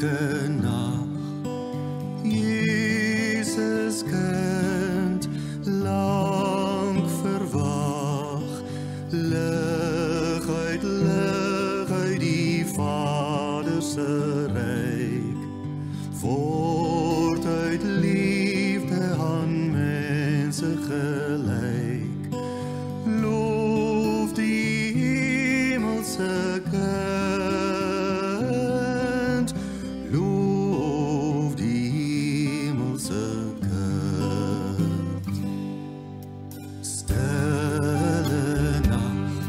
heilige nacht, Jesus kind, lang verwag, lig uit die Vader se ryk, word uit liefde aan mense gelyk, loof die hemelse kind, loof die hemelse kind. Stille nacht,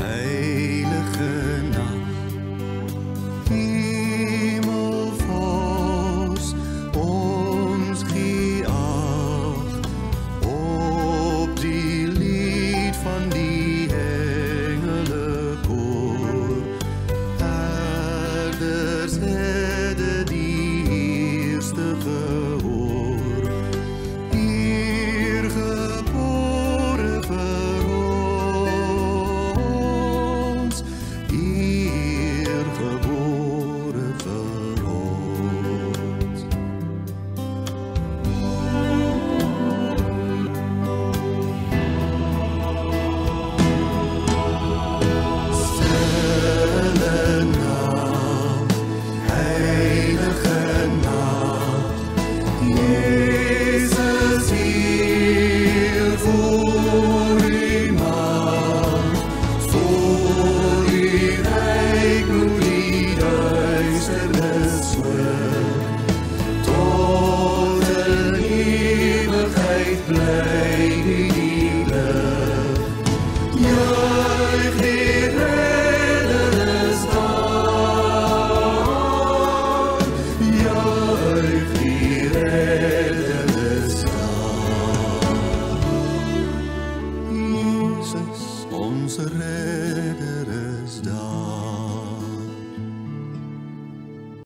heilige nacht, hemelvors, ons gee ag op die lied van die engelenkoor. Herders het die eerste gehoor, hier gebore vir ons, hier gebore vir ons. Stille nacht, heilige nacht, Jesus hier voor u macht, voor u rijk moet die duisternis swik, tot in eeuwigheid bly die lig. Juich die redder is daar, juich die redder is daar. Jesus, onze redder is daar.